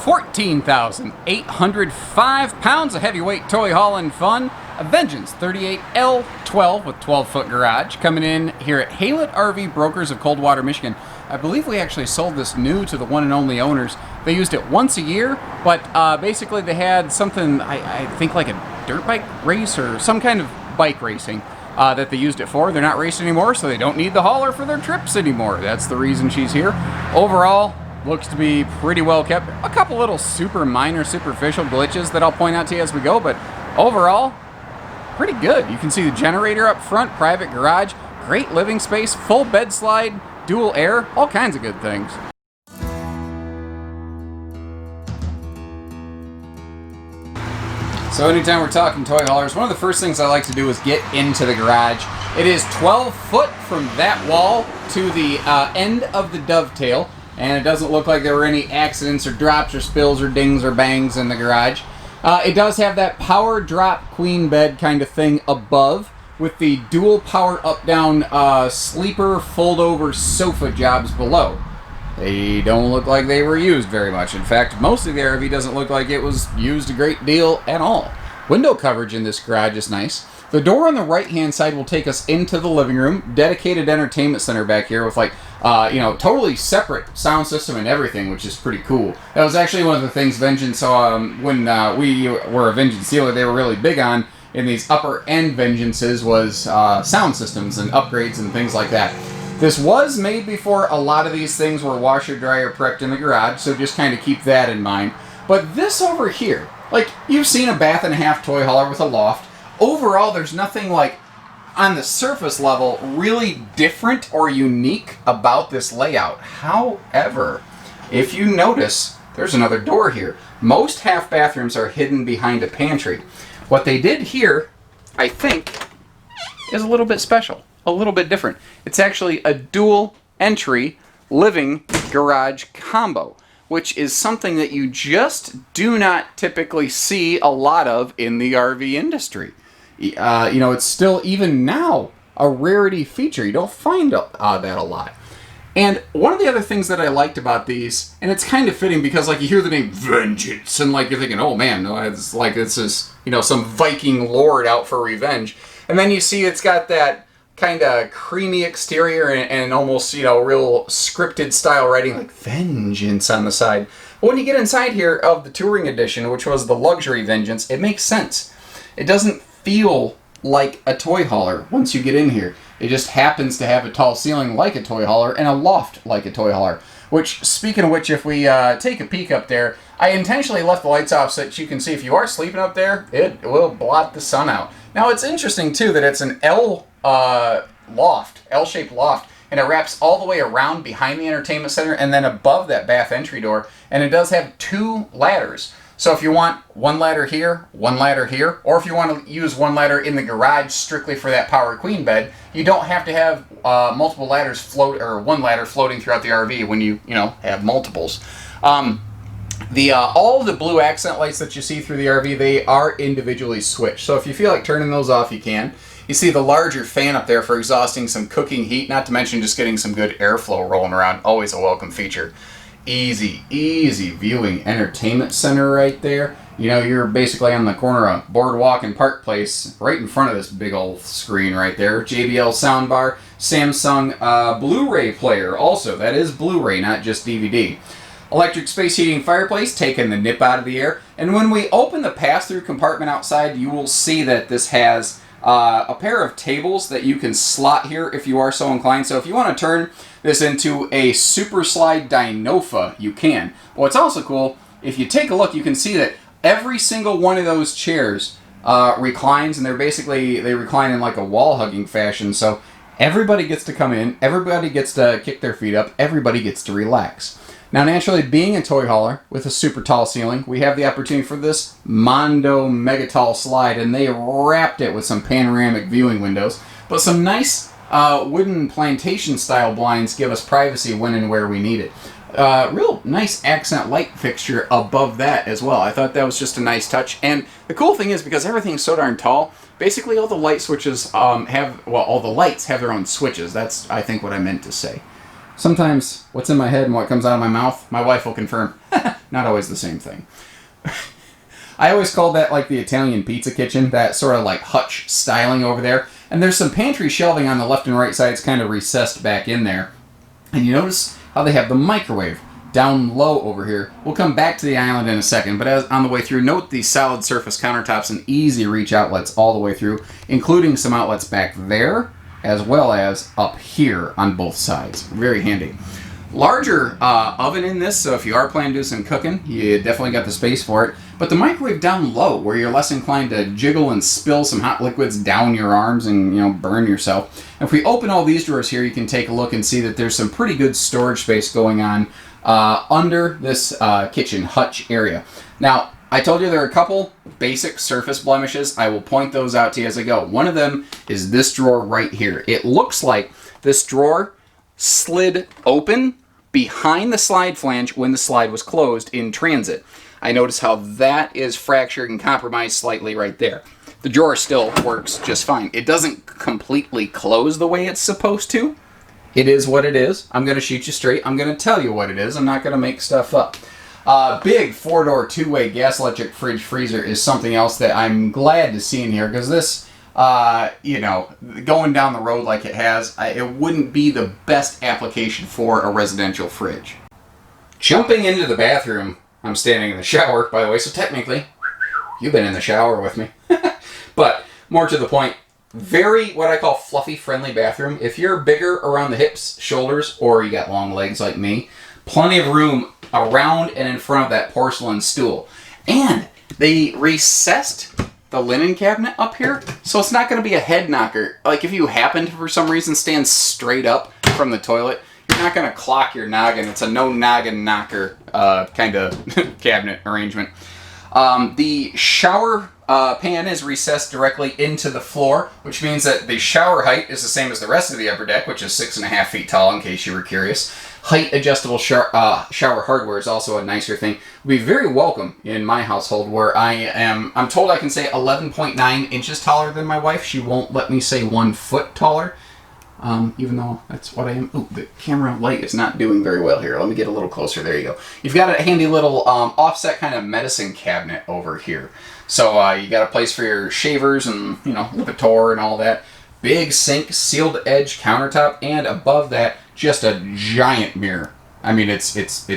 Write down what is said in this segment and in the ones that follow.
14,805 pounds of heavyweight toy hauling fun. A Vengeance 38L12 with 12-foot garage coming in here at Haylett RV Brokers of Coldwater, Michigan. I believe we actually sold this new to the one and only owners. They used it once a year, but basically they had something, I think like a dirt bike race or some kind of bike racing that they used it for. They're not racing anymore, so they don't need the hauler for their trips anymore. That's the reason she's here. Overall, looks to be pretty well kept. A couple little super minor, superficial glitches that I'll point out to you as we go, but overall, pretty good. You can see the generator up front, private garage, great living space, full bed slide, dual air, all kinds of good things. So anytime we're talking toy haulers, one of the first things I like to do is get into the garage. It is 12 foot from that wall to the end of the dovetail, and it doesn't look like there were any accidents or drops or spills or dings or bangs in the garage. It does have that power drop queen bed kind of thing above with the dual power up-down sleeper fold-over sofa jobs below. They don't look like they were used very much. In fact, most of the RV doesn't look like it was used a great deal at all. Window coverage in this garage is nice. The door on the right-hand side will take us into the living room. Dedicated entertainment center back here with totally separate sound system and everything, which is pretty cool. That was actually one of the things Vengeance, when we were a Vengeance dealer, they were really big on in these upper-end Vengeances was sound systems and upgrades and things like that. This was made before a lot of these things were washer-dryer prepped in the garage, so just kind of keep that in mind. But this over here, like, you've seen a bath and a half toy hauler with a loft. Overall, there's nothing, like, on the surface level, really different or unique about this layout. However, if you notice, there's another door here. Most half bathrooms are hidden behind a pantry. What they did here, I think, is a little bit special, a little bit different. It's actually a dual entry living garage combo, which is something that you just do not typically see a lot of in the RV industry. It's still, even now, a rarity feature. You don't find that a lot. And one of the other things that I liked about these, and it's kind of fitting because, like, you hear the name Vengeance, and, like, you're thinking, oh, man, no, it's like this is, some Viking lord out for revenge. And then you see it's got that kind of creamy exterior and almost, real scripted style writing, like Vengeance on the side. But when you get inside here of the Touring Edition, which was the luxury Vengeance, it makes sense. It doesn't feel like a toy hauler once you get in here. It just happens to have a tall ceiling like a toy hauler and a loft like a toy hauler. Which, speaking of which, if we take a peek up there, I intentionally left the lights off so that you can see if you are sleeping up there, it will blot the sun out. Now, it's interesting, too, that it's an L-shaped loft, and it wraps all the way around behind the entertainment center and then above that bath entry door, and it does have 2 ladders. So if you want one ladder here, or if you want to use one ladder in the garage strictly for that power queen bed, you don't have to have multiple ladders one ladder floating throughout the RV when you have multiples. All of the blue accent lights that you see through the RV, they are individually switched. So if you feel like turning those off, you can. You see the larger fan up there for exhausting some cooking heat, not to mention just getting some good airflow rolling around. Always a welcome feature. Easy viewing entertainment center right there. You're basically on the corner of Boardwalk and Park Place, right in front of this big old screen right there. JBL soundbar, Samsung Blu-ray player. Also, that is Blu-ray, not just DVD. Electric space heating fireplace, taking the nip out of the air. And when we open the pass-through compartment outside, you will see that this has a pair of tables that you can slot here if you are so inclined. So if you want to turn this into a super slide Dinofa, you can. What's also cool, if you take a look, you can see that every single one of those chairs reclines, and they recline in like a wall-hugging fashion. So everybody gets to come in, everybody gets to kick their feet up, everybody gets to relax. Now, naturally, being a toy hauler with a super tall ceiling, we have the opportunity for this Mondo Mega Tall slide, and they wrapped it with some panoramic viewing windows. But some nice wooden plantation-style blinds give us privacy when and where we need it. Real nice accent light fixture above that as well. I thought that was just a nice touch. And the cool thing is, because everything's so darn tall, basically all the light switches all the lights have their own switches. That's, I think, what I meant to say. Sometimes what's in my head and what comes out of my mouth, my wife will confirm, not always the same thing. I always called that like the Italian pizza kitchen, that sort of like hutch styling over there. And there's some pantry shelving on the left and right sides kind of recessed back in there. And you notice how they have the microwave down low over here. We'll come back to the island in a second, but as on the way through, note the solid surface countertops and easy reach outlets all the way through, including some outlets back there, as well as up here on both sides. Very handy. Larger oven in this, so if you are planning to do some cooking, you definitely got the space for it. But the microwave down low, where you're less inclined to jiggle and spill some hot liquids down your arms and burn yourself. And if we open all these drawers here, you can take a look and see that there's some pretty good storage space going on under this kitchen hutch area. Now, I told you there are a couple basic surface blemishes. I will point those out to you as I go. One of them is this drawer right here. It looks like this drawer slid open behind the slide flange when the slide was closed in transit. I notice how that is fractured and compromised slightly right there. The drawer still works just fine. It doesn't completely close the way it's supposed to. It is what it is. I'm going to shoot you straight. I'm going to tell you what it is. I'm not going to make stuff up. Big 4-door 2-way gas electric fridge freezer is something else that I'm glad to see in here, because this, going down the road like it has, it wouldn't be the best application for a residential fridge. Jumping into the bathroom, I'm standing in the shower, by the way, so technically, you've been in the shower with me. But more to the point, very what I call fluffy friendly bathroom. If you're bigger around the hips, shoulders, or you got long legs like me, plenty of room around and in front of that porcelain stool. And they recessed the linen cabinet up here, so it's not going to be a head knocker. Like if you happen to, for some reason, stand straight up from the toilet, you're not going to clock your noggin. It's a no noggin knocker kind of cabinet arrangement. The shower pan is recessed directly into the floor, which means that the shower height is the same as the rest of the upper deck, which is 6.5 feet tall, in case you were curious. Height adjustable shower hardware is also a nicer thing. Would be very welcome in my household, where I'm told I can say 11.9 inches taller than my wife. She won't let me say 1 foot taller, even though that's what I am. Ooh, the camera light is not doing very well here. Let me get a little closer. There you go. You've got a handy little offset kind of medicine cabinet over here. So you got a place for your shavers and, Lipitor and all that. Big sink, sealed edge countertop, and above that, just a giant mirror. I mean, it's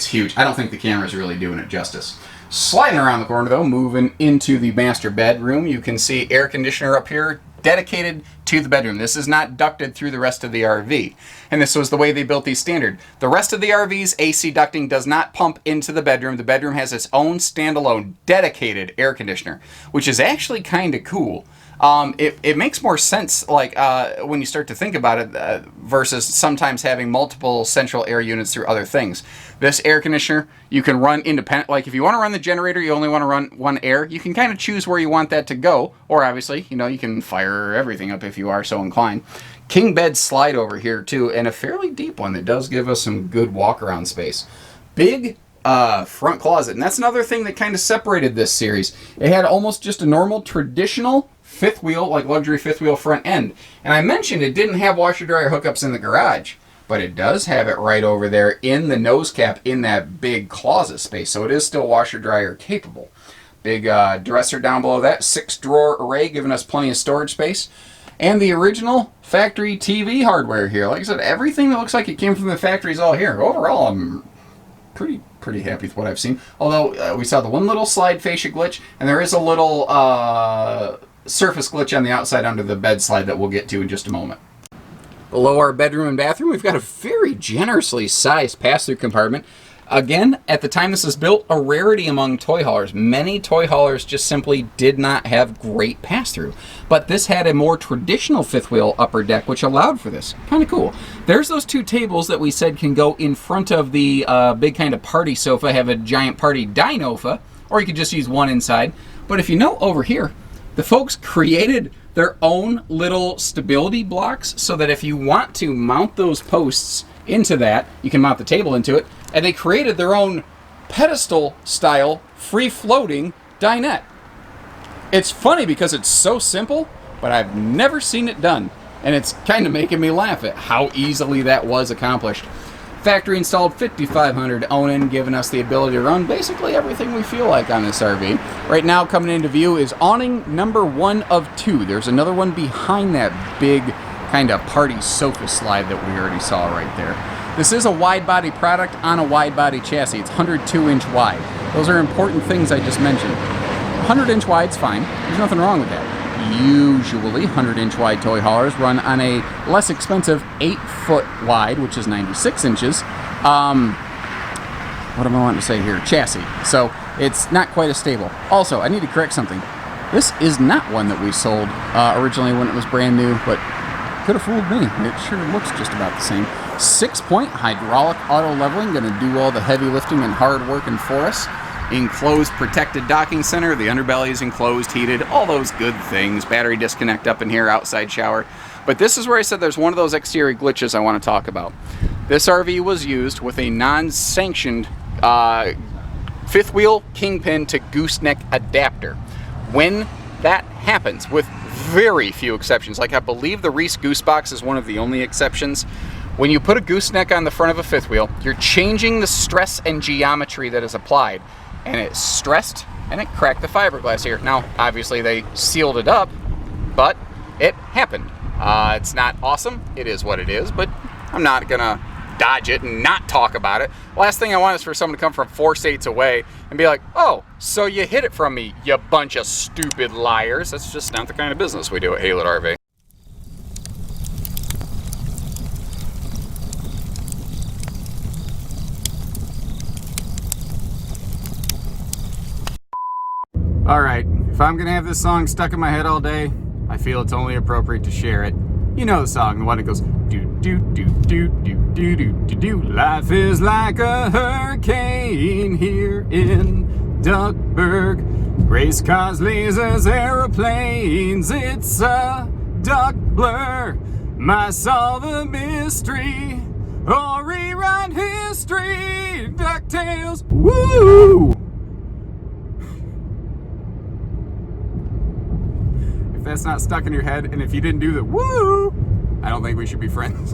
huge. I don't think the camera's really doing it justice. Sliding around the corner, though, moving into the master bedroom, you can see air conditioner up here, dedicated to the bedroom. This is not ducted through the rest of the RV. And this was the way they built these standard. The rest of the RV's AC ducting does not pump into the bedroom. The bedroom has its own standalone dedicated air conditioner, which is actually kind of cool. It makes more sense, like, when you start to think about it, versus sometimes having multiple central air units through other things. This air conditioner, you can run independent. Like, if you want to run the generator, you only want to run one air. You can kind of choose where you want that to go. Or, obviously, you can fire everything up if you are so inclined. King bed slide over here, too, and a fairly deep one that does give us some good walk-around space. Big front closet, and that's another thing that kind of separated this series. It had almost just a normal, traditional fifth wheel, like luxury fifth wheel front end. And I mentioned it didn't have washer dryer hookups in the garage, but it does have it right over there in the nose cap in that big closet space. So it is still washer dryer capable. Big dresser down below that, 6-drawer array, giving us plenty of storage space. And the original factory TV hardware here. Like I said, everything that looks like it came from the factory is all here. Overall, I'm pretty happy with what I've seen. Although we saw the one little slide fascia glitch, and there is a little surface glitch on the outside under the bed slide that we'll get to in just a moment. Below our bedroom and bathroom, we've got a very generously sized pass-through compartment. Again, at the time this was built, a rarity among toy haulers. Many toy haulers just simply did not have great pass-through. But this had a more traditional fifth wheel upper deck, which allowed for this. Kind of cool. There's those 2 tables that we said can go in front of the big kind of party sofa, have a giant party dinofa, or you could just use one inside. But if you note over here, the folks created their own little stability blocks so that if you want to mount those posts into that, you can mount the table into it. And they created their own pedestal-style, free-floating dinette. It's funny because it's so simple, but I've never seen it done. And it's kind of making me laugh at how easily that was accomplished. Factory installed 5500 Onan, giving us the ability to run basically everything we feel like on this RV. Right now, coming into view is awning number 1 of 2. There's another one behind that big kind of party sofa slide that we already saw right there. This is a wide body product on a wide body chassis. It's 102 inch wide. Those are important things I just mentioned. 100 inch wide's fine. There's nothing wrong with that. Usually 100 inch wide toy haulers run on a less expensive 8 foot wide, which is 96 inches. What am I wanting to say here? Chassis. So it's not quite as stable. Also, I need to correct something. This is not one that we sold originally when it was brand new, but could have fooled me. It sure looks just about the same. 6-point hydraulic auto leveling, going to do all the heavy lifting and hard working for us. Enclosed protected docking center, the underbelly is enclosed, heated, all those good things. Battery disconnect up in here, outside shower. But this is where I said there's one of those exterior glitches I want to talk about. This RV was used with a non-sanctioned fifth wheel kingpin to gooseneck adapter. When that happens, with very few exceptions, like I believe the Reese Goosebox is one of the only exceptions, when you put a gooseneck on the front of a fifth wheel, you're changing the stress and geometry that is applied. And it stressed and it cracked the fiberglass here. Now, obviously they sealed it up, but it happened. It's not awesome. It is what it is, but I'm not gonna dodge it and not talk about it. Last thing I want is for someone to come from 4 states away and be like, oh, so you hid it from me, you bunch of stupid liars. That's just not the kind of business we do at Haylett RV. Alright, if I'm gonna have this song stuck in my head all day, I feel it's only appropriate to share it. You know the song, the one that goes do do do do do do do do do. Life is like a hurricane here in Duckburg. Race cars, lasers, aeroplanes, it's a duck blur. Might solve a mystery or rewrite history. DuckTales, woo! That's not stuck in your head, and if you didn't do the woo, I don't think we should be friends.